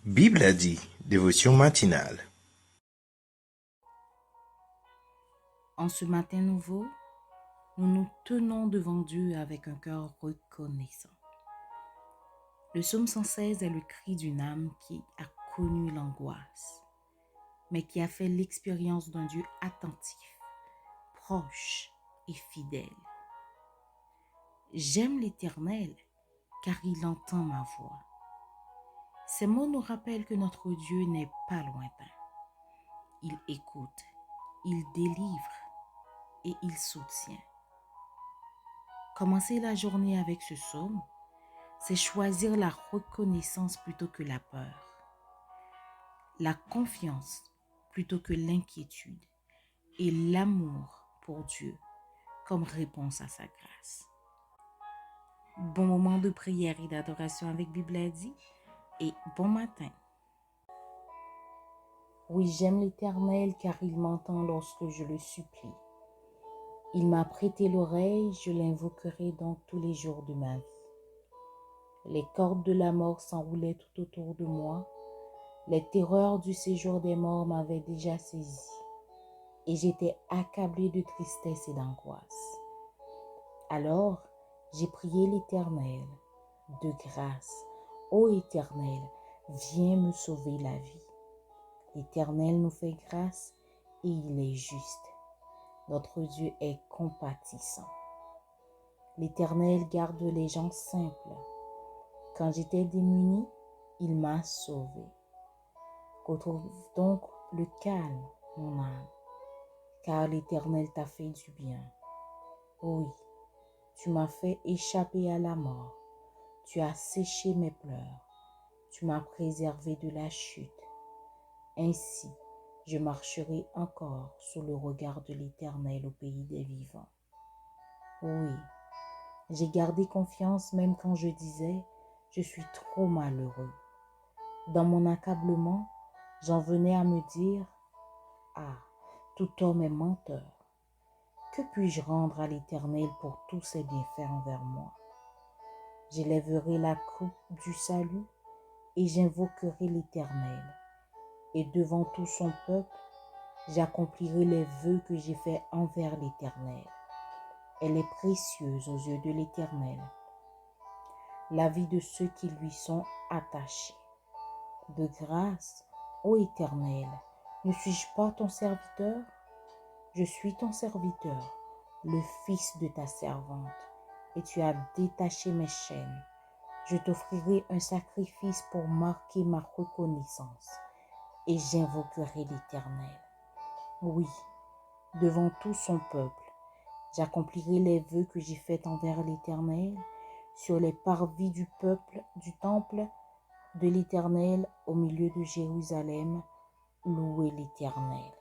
Bible a dit, dévotion matinale. En ce matin nouveau, nous nous tenons devant Dieu avec un cœur reconnaissant. Le psaume 116 est le cri d'une âme qui a connu l'angoisse, mais qui a fait l'expérience d'un Dieu attentif, proche et fidèle. J'aime l'Éternel, car il entend ma voix. Ces mots nous rappellent que notre Dieu n'est pas lointain. Il écoute, il délivre et il soutient. Commencer la journée avec ce psaume, c'est choisir la reconnaissance plutôt que la peur, la confiance plutôt que l'inquiétude et l'amour pour Dieu comme réponse à sa grâce. Bon moment de prière et d'adoration avec Bible a dit et bon matin. Oui, j'aime l'Éternel car il m'entend lorsque je le supplie. Il m'a prêté l'oreille, je l'invoquerai donc tous les jours de ma vie. Les cordes de la mort s'enroulaient tout autour de moi. Les terreurs du séjour des morts m'avaient déjà saisi et j'étais accablé de tristesse et d'angoisse. Alors, j'ai prié l'Éternel de grâce. Ô Éternel, viens me sauver la vie. L'Éternel nous fait grâce et il est juste. Notre Dieu est compatissant. L'Éternel garde les gens simples. Quand j'étais démuni, il m'a sauvé. Retrouve donc le calme, mon âme, car l'Éternel t'a fait du bien. Oui, tu m'as fait échapper à la mort. Tu as séché mes pleurs. Tu m'as préservé de la chute. Ainsi, je marcherai encore sous le regard de l'Éternel au pays des vivants. Oui, j'ai gardé confiance même quand je disais « je suis trop malheureux ». Dans mon accablement, j'en venais à me dire « ah, tout homme est menteur. Que puis-je rendre à l'Éternel pour tous ses bienfaits envers moi? J'élèverai la coupe du salut et j'invoquerai l'Éternel. Et devant tout son peuple, j'accomplirai les vœux que j'ai faits envers l'Éternel. Elle est précieuse aux yeux de l'Éternel, la vie de ceux qui lui sont attachés. De grâce, ô Éternel, ne suis-je pas ton serviteur? Je suis ton serviteur, le fils de ta servante, et tu as détaché mes chaînes. Je t'offrirai un sacrifice pour marquer ma reconnaissance, et j'invoquerai l'Éternel. Oui, devant tout son peuple, j'accomplirai les vœux que j'ai faits envers l'Éternel, sur les parvis du peuple, du temple de l'Éternel, au milieu de Jérusalem. Louez l'Éternel.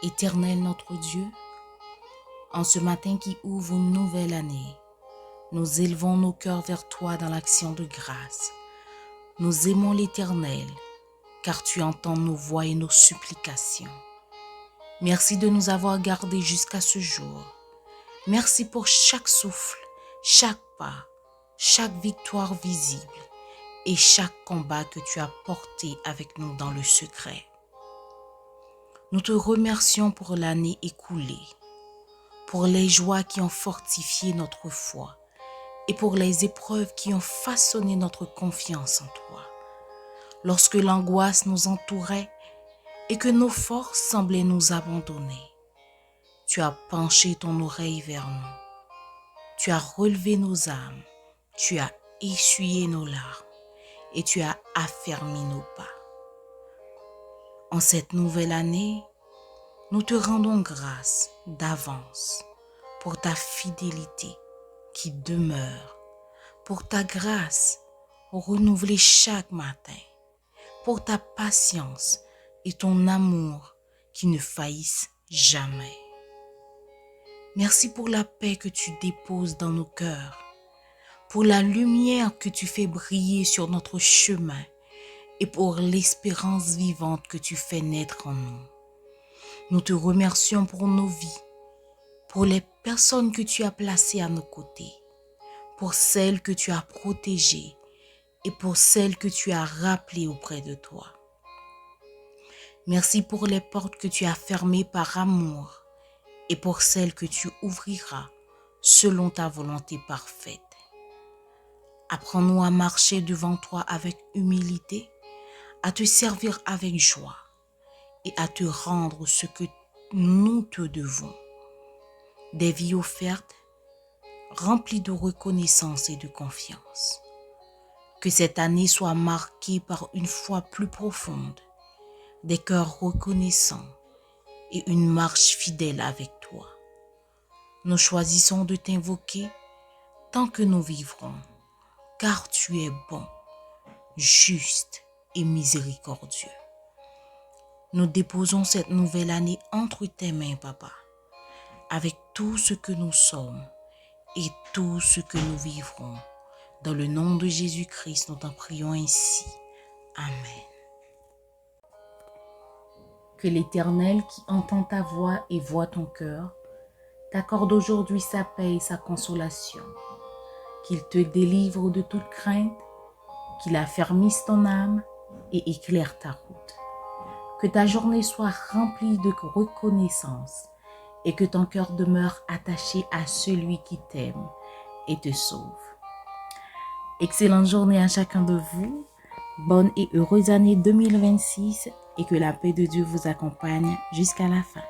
Éternel notre Dieu, en ce matin qui ouvre une nouvelle année, nous élevons nos cœurs vers toi dans l'action de grâce. Nous aimons l'Éternel, car tu entends nos voix et nos supplications. Merci de nous avoir gardés jusqu'à ce jour. Merci pour chaque souffle, chaque pas, chaque victoire visible et chaque combat que tu as porté avec nous dans le secret. Nous te remercions pour l'année écoulée, pour les joies qui ont fortifié notre foi et pour les épreuves qui ont façonné notre confiance en toi. Lorsque l'angoisse nous entourait et que nos forces semblaient nous abandonner, tu as penché ton oreille vers nous. Tu as relevé nos âmes, tu as essuyé nos larmes et tu as affermi nos pas. En cette nouvelle année, nous te rendons grâce d'avance pour ta fidélité qui demeure, pour ta grâce renouvelée chaque matin, pour ta patience et ton amour qui ne faillissent jamais. Merci pour la paix que tu déposes dans nos cœurs, pour la lumière que tu fais briller sur notre chemin et pour l'espérance vivante que tu fais naître en nous. Nous te remercions pour nos vies, pour les personnes que tu as placées à nos côtés, pour celles que tu as protégées et pour celles que tu as rappelées auprès de toi. Merci pour les portes que tu as fermées par amour et pour celles que tu ouvriras selon ta volonté parfaite. Apprends-nous à marcher devant toi avec humilité, à te servir avec joie et à te rendre ce que nous te devons. Des vies offertes, remplies de reconnaissance et de confiance. Que cette année soit marquée par une foi plus profonde, des cœurs reconnaissants et une marche fidèle avec toi. Nous choisissons de t'invoquer tant que nous vivrons, car tu es bon, juste et miséricordieux. Nous déposons cette nouvelle année entre tes mains, Papa, avec tout ce que nous sommes et tout ce que nous vivrons. Dans le nom de Jésus-Christ, nous t'en prions ainsi. Amen. Que l'Éternel qui entend ta voix et voit ton cœur, t'accorde aujourd'hui sa paix et sa consolation. Qu'il te délivre de toute crainte, qu'il affermisse ton âme et éclaire ta route. Que ta journée soit remplie de reconnaissance et que ton cœur demeure attaché à celui qui t'aime et te sauve. Excellente journée à chacun de vous. Bonne et heureuse année 2026 et que la paix de Dieu vous accompagne jusqu'à la fin.